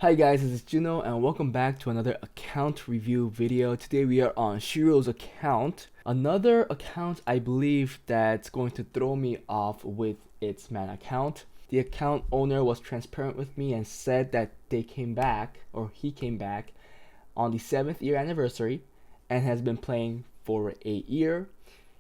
Hi guys, this is Juno and welcome back to another account review video. Today we are on Shiro's account. Another account I believe that's going to throw me off with its man account. The account owner was transparent with me and said that they came back, or he came back, on the 7th year anniversary and has been playing for a year.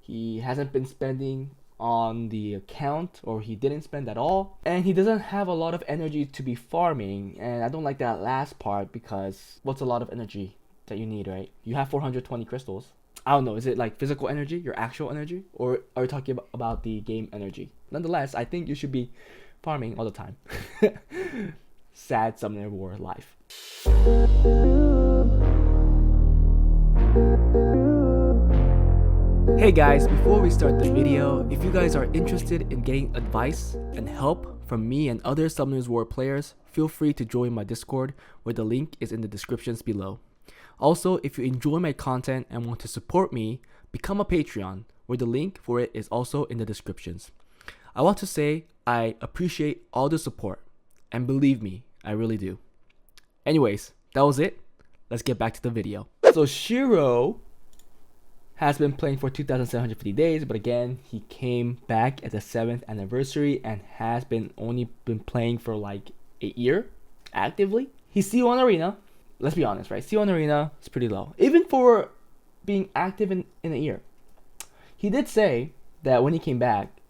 He hasn't been spending on the account, or he didn't spend at all, and he doesn't have a lot of energy to be farming, and I don't like that last part because what's a lot of energy that you need, right? You have 420 crystals. I don't know, is it like physical energy, your actual energy, or are you talking about the game energy? Nonetheless, I think you should be farming all the time. Sad Summoner War life. Hey guys, before we start the video, if you guys are interested in getting advice and help from me and other Summoners War players, feel free to join my Discord, where the link is in the descriptions below. Also, if you enjoy my content and want to support me, become a Patreon, where the link for it is also in the descriptions. I want to say I appreciate all the support, and believe me, I really do. Anyways, that was it. Let's get back to the video. So Shiro has been playing for 2,750 days, but again, he came back at the 7th anniversary and has been only been playing for like a year actively. He's C1 Arena. Let's be honest, right? C1 Arena is pretty low, even for being active in a year. He did say that when he came back,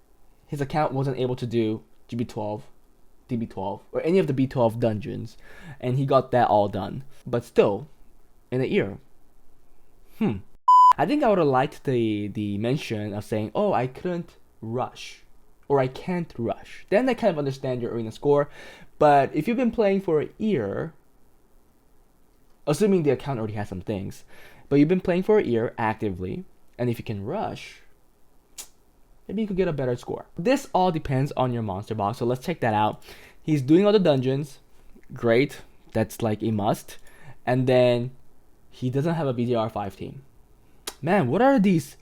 his account wasn't able to do GB12, DB12, or any of the B12 dungeons, and he got that all done. But still, in a year, I think I would have liked the mention of saying, oh, I couldn't rush, or I can't rush. Then I kind of understand your arena score. But if you've been playing for a year, assuming the account already has some things, but you've been playing for a year actively, and if you can rush, maybe you could get a better score. This all depends on your monster box, so let's check that out. He's doing all the dungeons. Great. That's like a must. And then he doesn't have a BDR5 team. Man, what are these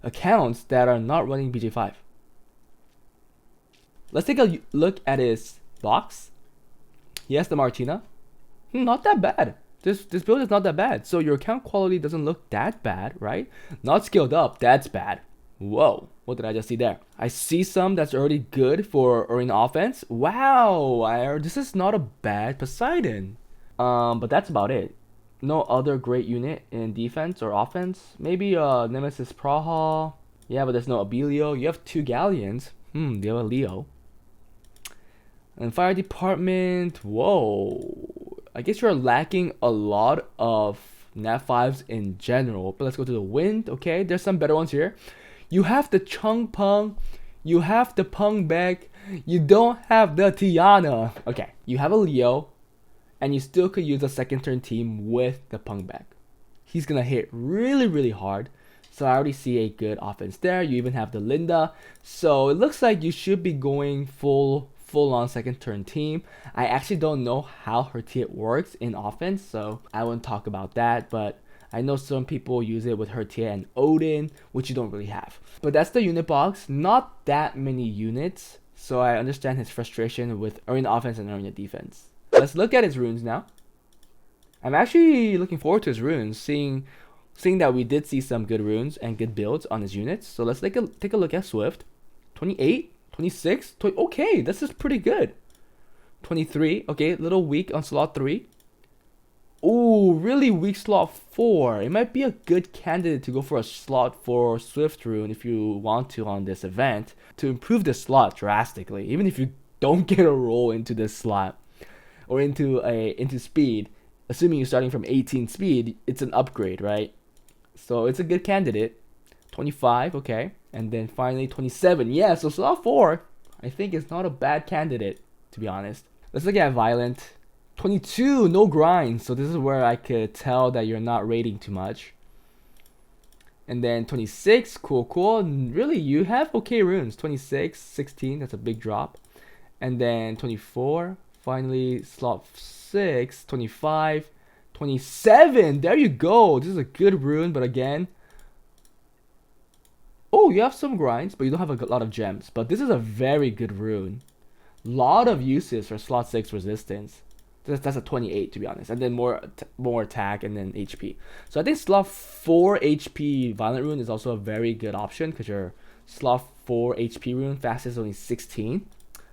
accounts that are not running BJ5? Let's take a look at his box. He has the Martina. Not that bad. This build is not that bad. So your account quality doesn't look that bad, right? Not scaled up, that's bad. Whoa, what did I just see there? I see some that's already good for arena offense. Wow, this is not a bad Poseidon. But that's about it. No other great unit in defense or offense. Maybe Nemesis Praha. Yeah, but there's no Abilio. You have 2 Galleons. You have a Leo. And fire department. Whoa. I guess you're lacking a lot of Nat 5s in general. But let's go to the wind. Okay, there's some better ones here. You have the Chung Peng. You have the Peng Bek. You don't have the Tiana. Okay, you have a Leo. And you still could use a second turn team with the Peng back. He's gonna hit really, really hard. So I already see a good offense there. You even have the Linda. So it looks like you should be going full on second turn team. I actually don't know how her Tiet works in offense, so I won't talk about that. But I know some people use it with her Tiet and Odin, which you don't really have. But that's the unit box. Not that many units. So I understand his frustration with arena offense and arena defense. Let's look at his runes now. I'm actually looking forward to his runes, seeing that we did see some good runes and good builds on his units. So let's take a look at Swift. 28, 26, okay, this is pretty good. 23, okay, a little weak on slot 3. Ooh, really weak slot 4. It might be a good candidate to go for a slot 4 Swift rune if you want to on this event to improve the slot drastically, even if you don't get a roll into this slot. Or into speed, assuming you're starting from 18 speed, it's an upgrade, right? So it's a good candidate. 25, okay, and then finally 27. Yeah, so slot 4, I think is not a bad candidate, to be honest. Let's look at Violent. 22, no grind, so this is where I could tell that you're not raiding too much. And then 26, cool. Really, you have okay runes. 26, 16, that's a big drop. And then 24. Finally, slot 6, 25, 27. There you go. This is a good rune, but again, oh, you have some grinds, but you don't have a lot of gems. But this is a very good rune. Lot of uses for slot 6 resistance. That's a 28 to be honest, and then more attack and then HP. So I think slot 4 HP Violent Rune is also a very good option because your slot 4 HP rune fastest is only 16,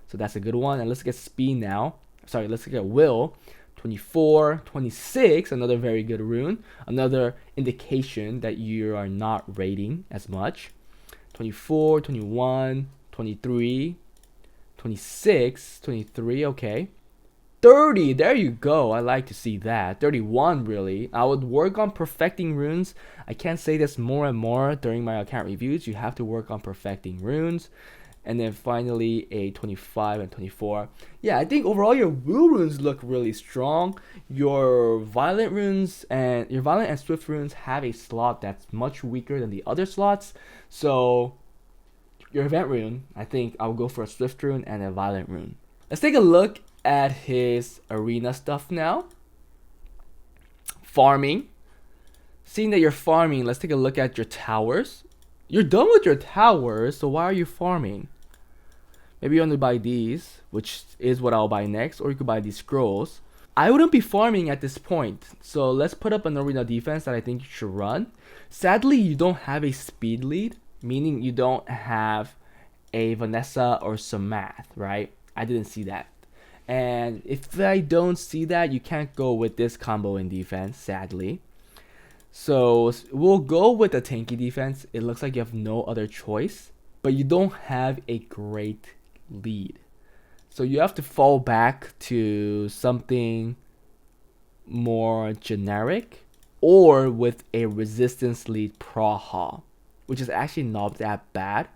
so that's a good one. And let's get speed now. Sorry, let's get will. 24, 26, another very good rune, another indication that you are not raiding as much. 24, 21, 23, 26, 23, okay. 30, there you go. I like to see that. 31, really. I would work on perfecting runes. I can't say this more and more during my account reviews. You have to work on perfecting runes. And then finally a 25 and 24. Yeah, I think overall your will runes look really strong. Your violent runes and your violent and swift runes have a slot that's much weaker than the other slots. So your event rune, I think I'll go for a swift rune and a violent rune. Let's take a look at his arena stuff now. Farming. Seeing that you're farming, let's take a look at your towers. You're done with your towers, so why are you farming? Maybe you want to buy these, which is what I'll buy next, or you could buy these scrolls. I wouldn't be farming at this point, so let's put up an arena defense that I think you should run. Sadly, you don't have a speed lead, meaning you don't have a Vanessa or some math, right? I didn't see that. And if I don't see that, you can't go with this combo in defense, sadly. So we'll go with a tanky defense. It looks like you have no other choice, but you don't have a great lead. So you have to fall back to something more generic or with a resistance lead Praha, which is actually not that bad,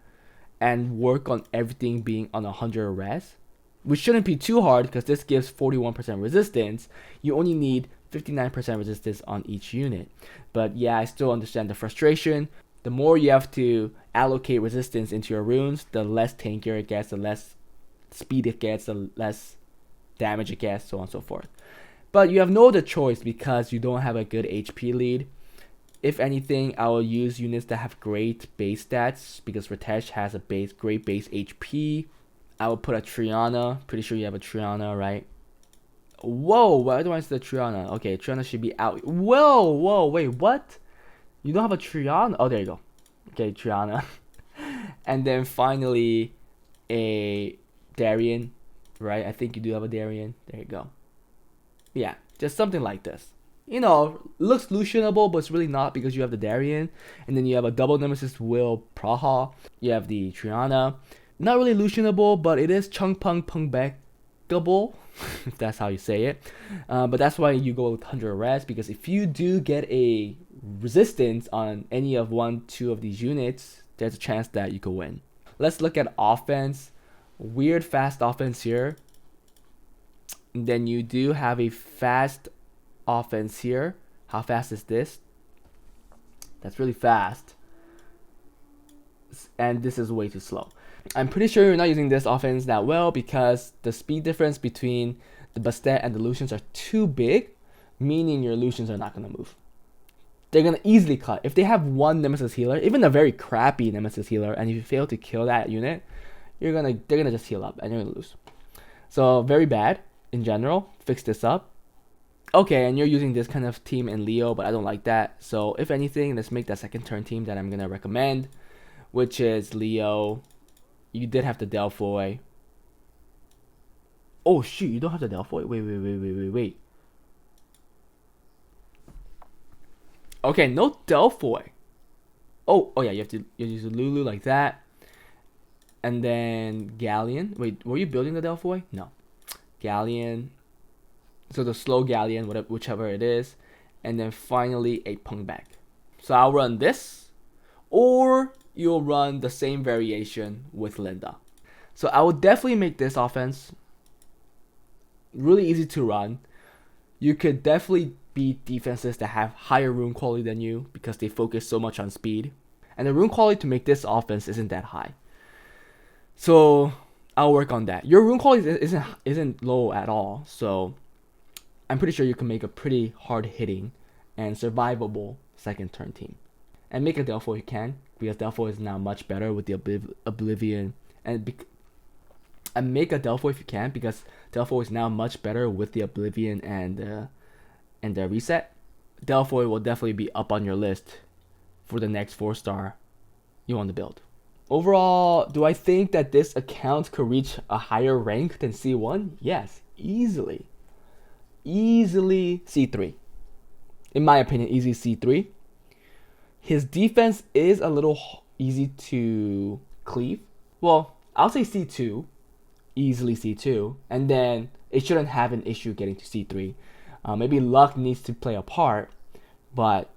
and work on everything being on 100 res, which shouldn't be too hard because this gives 41% resistance. You only need 59% resistance on each unit. But yeah, I still understand the frustration. The more you have to allocate resistance into your runes, the less tankier it gets, the less speed it gets, the less damage it gets, so on and so forth. But you have no other choice because you don't have a good HP lead. If anything, I will use units that have great base stats because Ritesh has a great base HP. I will put a Triana. Pretty sure you have a Triana, right? Whoa, why do I see the Triana? Okay, Triana should be out. Whoa, wait, what? You don't have a Triana? Oh, there you go. Okay, Triana. And then finally, a Darien, right? I think you do have a Darien. There you go. Yeah, just something like this. You know, looks Lucianable, but it's really not because you have the Darien. And then you have a double Nemesis Will Praha. You have the Triana. Not really Lucianable, but it is Chung Pung Pung Backable, if that's how you say it. But that's why you go with 100 res, because if you do get a resistance on any of 1-2 of these units, there's a chance that you could win. Let's look at offense. Weird fast offense here. And then you do have a fast offense here. How fast is this? That's really fast. And this is way too slow. I'm pretty sure you're not using this offense that well because the speed difference between the Bastet and the Lucians are too big, meaning your Lucians are not going to move. They're going to easily cut. If they have one Nemesis healer, even a very crappy Nemesis healer, and if you fail to kill that unit, they're going to just heal up and you're going to lose. So very bad in general. Fix this up. Okay, and you're using this kind of team in Leo, but I don't like that. So if anything, let's make that second turn team that I'm going to recommend, which is Leo. You did have the Delphoy. Oh shoot, you don't have the Delphoy? Wait. Okay, no Delphoy. Oh yeah, you have to use Lulu like that. And then Galleon. Wait, were you building the Delphoy? No. Galleon. So the slow Galleon, whichever it is. And then finally a Pung back. So I'll run this. Or you'll run the same variation with Linda. So I would definitely make this offense really easy to run. You could definitely beat defenses that have higher rune quality than you because they focus so much on speed. And the rune quality to make this offense isn't that high. So I'll work on that. Your rune quality isn't low at all. So I'm pretty sure you can make a pretty hard hitting and survivable second turn team. And make a Delphoy you can, because Delphoy is now much better with the Oblivion. And And make a Delphoid if you can, because Delphoid is now much better with the Oblivion and the reset. Delphoid will definitely be up on your list for the next 4-star you want to build. Overall, do I think that this account could reach a higher rank than C1? Yes, easily. Easily C3. In my opinion, easy C3. His defense is a little easy to cleave. Well, I'll say C2. Easily C2. And then it shouldn't have an issue getting to C3. Maybe luck needs to play a part, but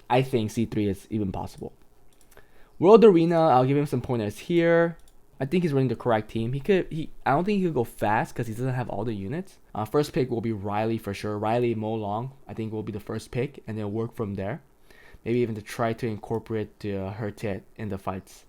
I think C3 is even possible. World Arena, I'll give him some pointers here. I think he's running the correct team. I don't think he could go fast because he doesn't have all the units. First pick will be Riley for sure. Riley Mo Long, I think will be the first pick, and then work from there. Maybe even to try to incorporate her Tit in the fights.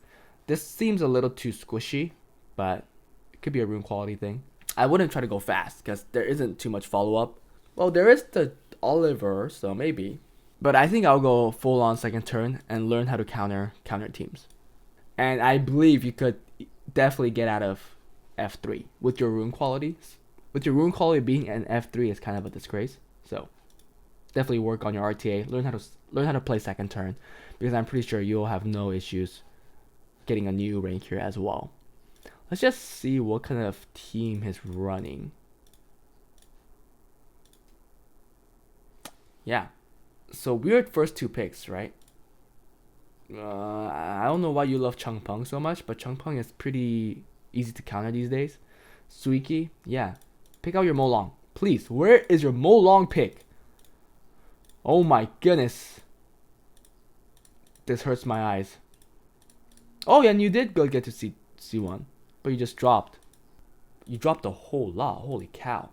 This seems a little too squishy, but it could be a rune quality thing. I wouldn't try to go fast because there isn't too much follow-up. Well, there is the Oliver, so maybe. But I think I'll go full on second turn and learn how to counter teams. And I believe you could definitely get out of F3 with your rune qualities. With your rune quality being an F3 is kind of a disgrace. So definitely work on your RTA. Learn how to play second turn, because I'm pretty sure you'll have no issues getting a new rank here as well. Let's just see what kind of team he's running. Yeah. So weird first 2 picks, right? I don't know why you love Chung Peng so much, but Chung Peng is pretty easy to counter these days. Suiki, yeah. Pick out your Mo Long. Please, where is your Mo Long pick? Oh my goodness. This hurts my eyes. Oh, yeah, and you did go get to C1, but you just dropped. You dropped a whole lot. Holy cow.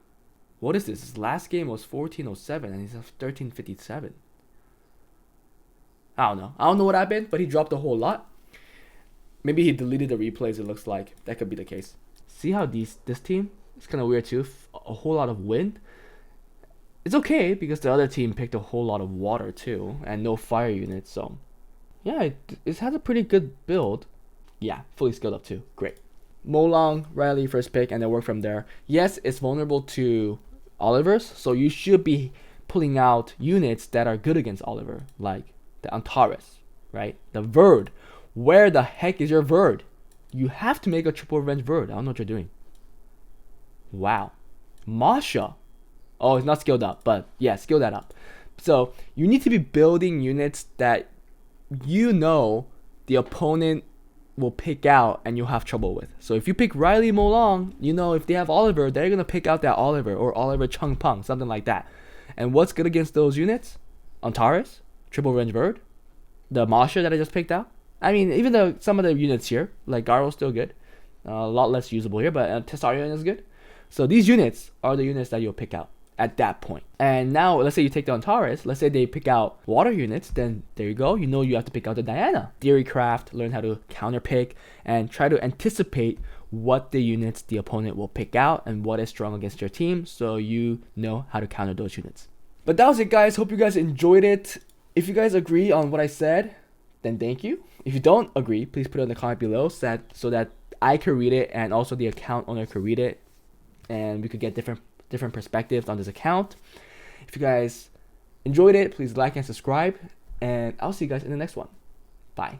What is this? His last game was 1407 and he's at 1357. I don't know what happened, but he dropped a whole lot. Maybe he deleted the replays, it looks like. That could be the case. See how this team is kind of weird too? A whole lot of wind. It's okay because the other team picked a whole lot of water too and no fire units, so yeah, it has a pretty good build. Yeah, fully skilled up too. Great. Mo Long, Riley first pick, and then work from there. Yes, it's vulnerable to Olivers, so you should be pulling out units that are good against Oliver, like the Antares, right? The Verd. Where the heck is your Verd? You have to make a triple revenge Verd. I don't know what you're doing. Wow. Masha. Oh, it's not skilled up, but yeah, skill that up. So you need to be building units that you know the opponent will pick out and you'll have trouble with. So if you pick Riley Mo Long, you know if they have Oliver, they're going to pick out that Oliver or Oliver Chung Peng, something like that. And what's good against those units? Antares, Triple Revenge Bird, the Masha that I just picked out. I mean, even though some of the units here, like Garo's still good. A lot less usable here, but Tessarion is good. So these units are the units that you'll pick out at that point. And now, let's say you take the Antares, let's say they pick out water units, then there you go. You know you have to pick out the Diana. Theorycraft, learn how to counter pick, and try to anticipate what the units the opponent will pick out and what is strong against your team, so you know how to counter those units. But that was it, guys. Hope you guys enjoyed it. If you guys agree on what I said, then thank you. If you don't agree, please put it in the comment below so that I could read it and also the account owner could read it, and we could get different perspectives on this account. If you guys enjoyed it, please like and subscribe, and I'll see you guys in the next one. Bye.